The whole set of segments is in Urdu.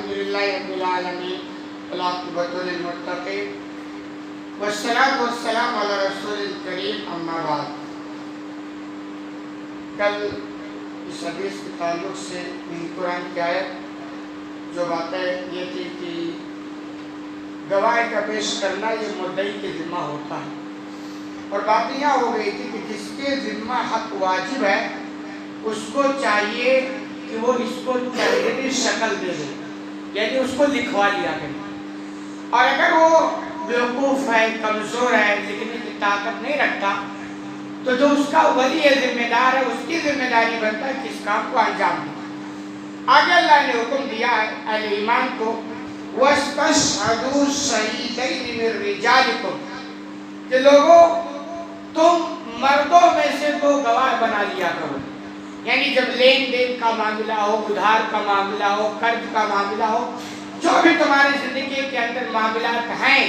الحمدللہ رب العالمین والعاقبۃ للمتقین والصلاۃ والسلام علی رسول الکریم اما بعد۔ کل اس حدیث کے تعلق سے قرآن کی آیت جو باتیں یہ تھی کہ گواہ کا پیش کرنا یہ مدعی کے ذمہ ہوتا ہے، اور بات یہ ہو گئی تھی کہ جس کے ذمہ حق واجب ہے اس کو چاہیے کہ وہ اس کو تحریری شکل دے دے، یعنی اس کو لکھوا لیا کرے، اور اگر وہ بیوقوف ہے، کمزور ہے، لکھنے کی طاقت نہیں رکھتا تو جو اس کا ولی ذمہ دار ہے اس کی ذمہ داری بنتا ہے کہ اس کام کو انجام دے۔ آگے اللہ نے حکم دیا ہے اہل ایمان کو وَاسْتَشْهَدُوا شَهِيدَيْنِ مِن رِجَالِكُمْ کہ لوگوں تم مردوں میں سے دو گواہ بنا لیا کرو، یعنی جب لین دین کا معاملہ ہو، ادھار کا معاملہ ہو، قرض کا معاملہ ہو، جو بھی تمہاری زندگی کے اندر معاملات ہیں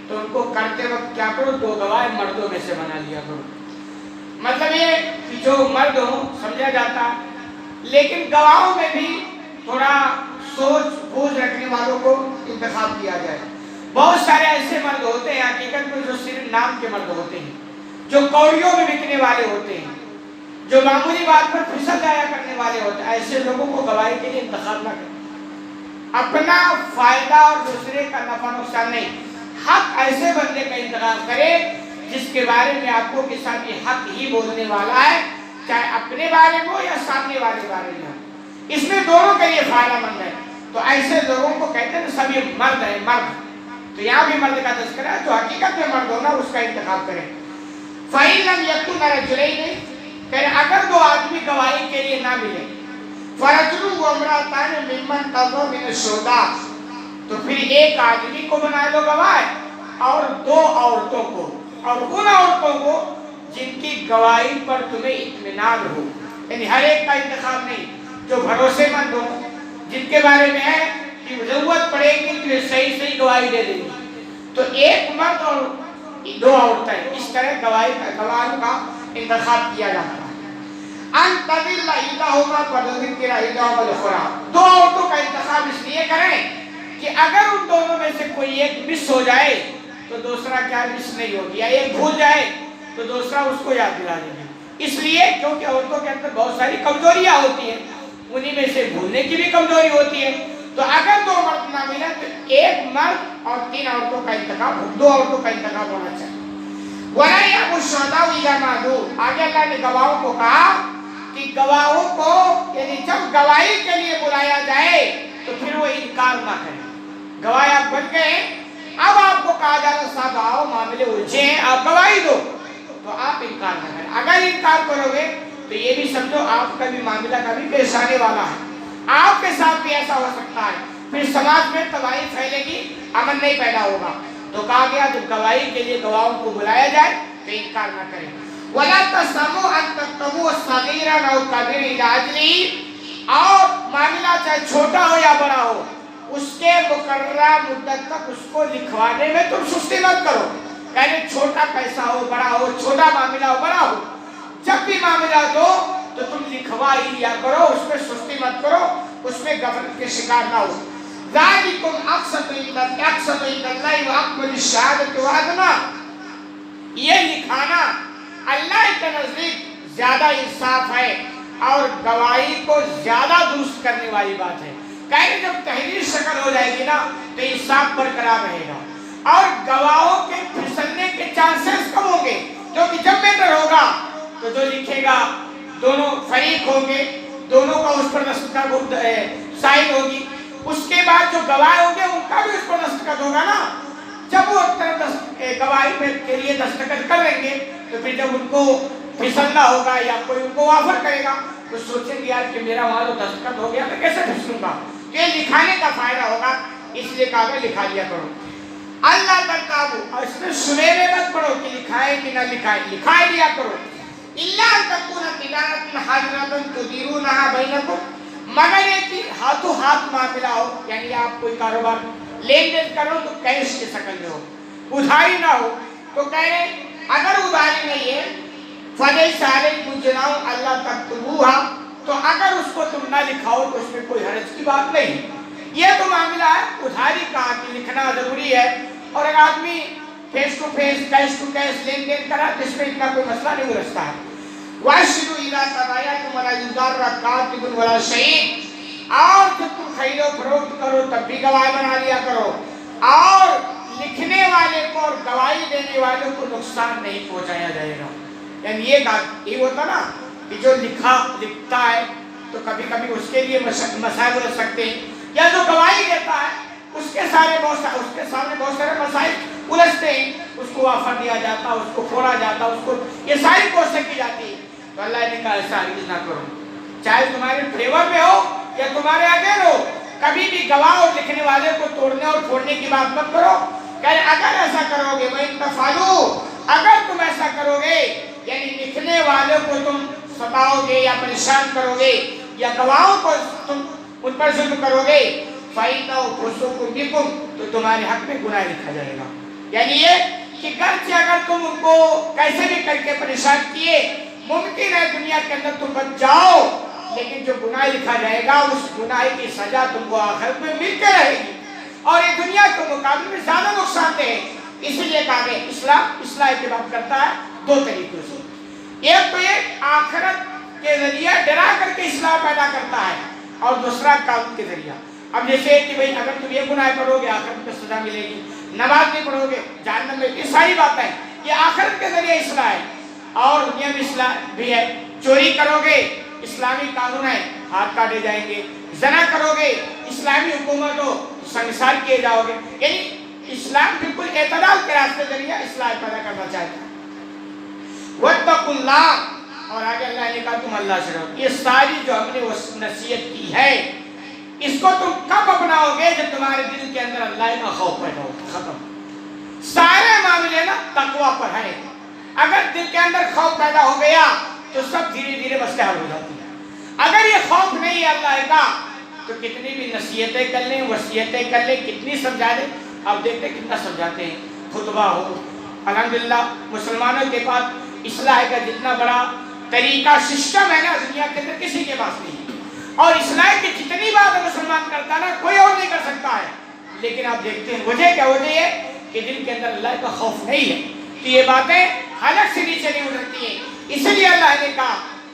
تو ان کو کرتے وقت کیا کرو، دو گواہ مردوں میں سے بنا لیا کرو۔ مطلب یہ کہ جو مرد ہوں سمجھا جاتا، لیکن گواہوں میں بھی تھوڑا سوچ بوجھ رکھنے والوں کو انتخاب کیا جائے۔ بہت سارے ایسے مرد ہوتے ہیں حقیقت میں جو صرف نام کے مرد ہوتے ہیں، جو کوڑیوں میں بکنے والے ہوتے ہیں، جو معمولی بات پر پھسل جایا کرنے والے ہوتے ہیں۔ ایسے لوگوں کو گواہی کے لیے انتخاب نہ کریں، اپنا فائدہ اور دوسرے کا نفع نقصان نہیں، حق ایسے بندے کا انتخاب کرے جس کے بارے میں آپ کو کے ساتھ یہ حق ہی بولنے والا ہے، چاہے اپنے بارے میں ہو یا سامنے والے بارے میں ہو، اس میں دونوں کے لیے فائدہ مند ہے۔ تو ایسے لوگوں کو کہتے ہیں سب یہ مرد ہے، مرد، تو یہاں بھی مرد کا تذکرہ ہے، جو حقیقت میں مرد ہونا اس کا انتخاب کریں۔ فَإِن لَمْ يَكُنْ رَجُلَيْنِ کہ اگر دو آدمی گواہی کے لیے نہ ملے، فَرَجُلٌ وَامْرَأَتَانِ مِمَّنْ تَرْضَوْنَ مِنَ الشُّهَدَاءِ تو پھر ایک آدمی کو بنا لو گواہ اور دو عورتوں کو، اور ان عورتوں کو جن کی گواہی پر تمہیں اطمینان ہو، یعنی ہر ایک کا انتخاب نہیں، جو بھروسے مند ہو، جن کے بارے میں ہے کہ ضرورت پڑے گی تو یہ صحیح صحیح گواہی دے دیں گی، تو ایک مرد اور دو عورتیں، اس طرح گواہوں کا انتخاب کیا جاتا ہے۔ ان تضل احداهما فذکر احداهما الاخرى، دو عورتوں کا انتخاب اس لیے کریں کہ اگر ان دونوں میں سے کوئی ایک مس ہو جائے تو دوسرا کیا مس نہیں ہوگی، یا ایک بھول جائے تو دوسرا اس کو یاد دلا دے گا، اس لیے کیونکہ عورتوں کے اندر بہت ساری کمزوریاں ہوتی ہیں، انہی میں سے بھولنے کی بھی کمزوری ہوتی ہے، تو اگر دو مرد نہ ملے تو ایک مرد اور تین عورتوں کا انتخاب، دو عورتوں کا انتخاب ہونا چاہیے۔ وَلَا يَأْبَ الشُّهَدَاءُ إِذَا مَا دُعُوا، آگے اللہ نے گواہوں کو کہا کہ گواہوں کو یعنی جب گواہی کے لیے بلایا جائے تو پھر وہ انکار نہ کریں۔ گواہ آپ بن گئے، اب آپ کو کہا جا رہا صاحب آؤ معاملے الجھے ہیں آپ گواہی دو، تو آپ انکار نہ کریں۔ اگر انکار کرو گے تو یہ بھی سمجھو آپ کا بھی معاملہ کبھی پیش آنے والا ہے، آپ کے ساتھ بھی ایسا ہو سکتا ہے، پھر سماج میں تباہی پھیلے گی، امن نہیں پیدا ہوگا۔ تو کہا گیا جب گواہی کے لیے گواہوں کو بلایا جائے تو انکار نہ کریں۔ وَلَا تَسْأَمُوا أَن تَكْتُبُوا صَغِيرًا أَوْ كَبِيرًا إِلَىٰ أَجَلِهِ، اور معاملہ چاہے چھوٹا ہو یا بڑا ہو اس کے مقررہ مدت تک اس کو لکھوانے میں تم سستی مت کرو، یعنی چھوٹا پیسہ ہو بڑا ہو، چھوٹا معاملہ ہو بڑا ہو، جب بھی معاملہ دو تو تم لکھوا ہی لیا کرو، اس میں سستی مت کرو، اس میں غفلت کے شکار نہ ہو۔ ذَلِكُمْ أَقْسَطُ عِندَ اللَّهِ وَأَقْوَمُ لِلشَّهَادَةِ وَأَدْنَىٰ، یہ لکھانا اللہ کے نزدیک زیادہ انصاف ہے اور گواہی کو زیادہ درست کرنے والی بات ہے۔ کہ جب تحریر شکل ہو جائے گی نا تو انصاف برقرار رہے گا اور گواہوں کے پھسلنے کے چانسز کم ہوں گے، کیونکہ جب میٹر ہوگا تو جو لکھے گا دونوں فریق ہوں گے، دونوں کا اس پر دستخط سائن ہوگی، اس کے بعد جو گواہ ہوں گے ان کا بھی اس پر دستخط ہوگا نا، جب وہ گواہی کے لیے دستخط کر لیں گے تو پھر جب ان کو پھسلنا ہوگا یا کوئی ان کو آفر کرے گا تو سوچیں گے یار کہ میرا وہاں تو دستخط ہو گیا میں کیسے پھسلوں گا، یہ لکھانے کا فائدہ ہوگا، اس لیے کہا کہ لکھا لیا کرو۔ اللہ ترتابو، اور اس میں سویرے مت پڑھو کہ لکھائے کہ نہ لکھائے، لکھائے لیا کرو۔ الا ان تکون تجارۃ حاضرۃ تدیرونها بینکم، مگر یہ کہ ہاتھوں ہاتھ معاملہ ہو، یعنی آپ کوئی کاروبار لین دین کرو تو کیش کی شکل میں ہو، ادھاری نہ ہو، تو کہہ رہے اگر ادھاری نہیں ہے فَلَيْسَ عَلَيْكُمْ جُنَاحٌ أَلَّا تَكْتُبُوهَا، تو اگر اس کو تم نہ لکھاؤ تو اس میں کوئی حرج کی بات نہیں، یہ تو معاملہ ہے ادھاری کا کہ لکھنا ضروری ہے، اور اگر آدمی face to face cash to cash لین دین کرا تو اس میں اتنا کوئی مسئلہ نہیں ارجتا ہے۔ وَأَشْهِدُوا إِذَا تَبَايَعْتُمْ وَلَا يُضَارَّ كَاتِبٌ وَلَا شَهِيدٌ، اور جب تم خرید و فروخت کرو تب بھی گواہ بنا لیا کرو، اور لکھنے والے کو اور گواہی دینے والوں کو نقصان نہیں پہنچایا جائے گا۔ یعنی یہ ہوتا نا کہ جو لکھتا ہے تو کبھی کبھی اس کے لیے مسائل رہ سکتے ہیں، یا جو گواہی دیتا ہے اس کے سامنے بہت سارے مسائل الجھتے ہیں، اس کو آفر دیا جاتا، اس کو پھوڑا جاتا، اس کو یہ ساری کوششیں کی جاتی ہے۔ تو اللہ نے کہا ایسا ہرگز نہ کرو، چاہے تمہارے فیور میں ہو یا تمہارے اگینسٹ ہو، کبھی بھی گواہ اور لکھنے والے کو توڑنے اور پھوڑنے کی بات مت کرو۔ کہ اگر ایسا کرو گے وَإِن تَفْعَلُوا، اگر تم ایسا کرو گے یعنی لکھنے والوں کو تم ستاؤ گے یا پریشان کرو گے یا گواہوں کو تم ان پر ظلم کرو گے فَإِنَّهُ فُسُوقٌ بِكُمْ، تو تمہارے حق میں گناہ لکھا جائے گا۔ یعنی یہ کہ گرچہ اگر تم ان کو کیسے بھی کر کے پریشان کیے، ممکن ہے دنیا کے اندر تم بچ جاؤ، لیکن جو گناہ لکھا جائے گا اس گناہ کی سزا تم کو آخرت میں ملتے رہے گی، اور یہ دنیا کے مقابلے میں زیادہ نقصان دہ ہے۔ اسی لیے کہا کہ اصلاح کی بات کرتا ہے دو طریقوں سے، ایک تو یہ آخرت کے ذریعے ڈرا کر کے اصلاح پیدا کرتا ہے، اور دوسرا قانون کے ذریعہ۔ اب جیسے کہ بھئی اگر تم یہ گناہ کرو گے آخرت میں سزا ملے گی، نماز نہیں پڑھو گے جہنم میں، یہ ساری بات ہے، یہ آخرت کے ذریعے اصلاح ہے۔ اور دنیا میں اصلاح بھی ہے، چوری کرو گے اسلامی قانون ہے ہاتھ کاٹے جائیں گے، زنا کرو گے اسلامی حکومت ہو سنسار کیے جاؤ گے۔ یعنی اسلام بالکل اعتدال کے راستے ذریعے اصلاح پیدا کرنا چاہتا ہے۔ وَاتَّقُوا اللَّهَ، اور آگے اللہ نے کہا تم اللہ سے ڈرو۔ یہ ساری جو ہم نے نصیحت کی ہے اس کو تم کب اپناؤ گے جب تمہارے دل کے اندر اللہ کا خوف پیدا ہو۔ ختم، سارے معاملے نا تقوی پر ہے۔ اگر دل کے اندر خوف پیدا ہو گیا تو سب دھیرے دھیرے مسئلے حل ہو جاتی ہیں۔ اگر یہ خوف نہیں ہے اللہ کا تو کتنی بھی نصیحتیں کر لیں، وصیتیں کر لیں، کتنی سمجھا دیں، آپ دیکھتے ہیں کتنا سمجھاتے ہیں، خطبہ ہو۔ الحمدللہ مسلمانوں کے پاس اصلاح کا جتنا بڑا طریقہ سسٹم ہے نا دنیا کے اندر کسی کے پاس نہیں ہے، اور اصلاح کی جتنی بات مسلمان کرتا ہے نا کوئی اور نہیں کر سکتا ہے۔ لیکن آپ دیکھتے ہیں وجہ کیا؟ وجہ یہ کہ دل کے اندر اللہ کا خوف نہیں ہے، تو یہ باتیں حلق سے نیچے نہیں اترتی ہیں۔ اس لیے اللہ نے کہا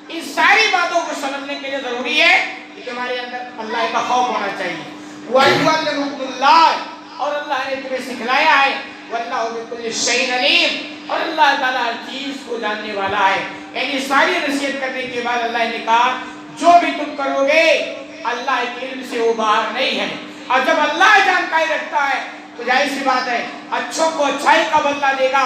ان ساری باتوں کو سمجھنے کے لیے ضروری ہے کہ تمہارے اندر اللہ کا خوف ہونا چاہیے۔ وَيُعَلِّمُكُمُ اللَّهُ، اور اللہ نے تمہیں سکھلایا ہے، وَاللَّهُ بِكُلِّ شَيْءٍ عَلِيمٌ، اور اللہ تعالیٰ ہر چیز کو جاننے والا ہے۔ یعنی ساری نصیحت کرنے کے بعد اللہ نے کہا جو بھی تم کرو گے اللہ کے علم سے وہ باہر نہیں ہے، اور جب اللہ جانکاری رکھتا ہے تو ظاہر سی بات ہے اچھوں کو اچھائی کا بدلہ دے گا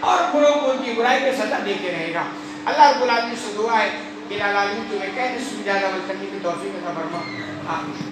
اور بروں کو ان کی برائی کے سزا دیتے رہے گا۔ اللہ رب العالمین سے دعا ہے کہ العالمین تمہیں کہنے سے زیادہ عمل کرنے کی توفیق عطا فرما۔ آمین۔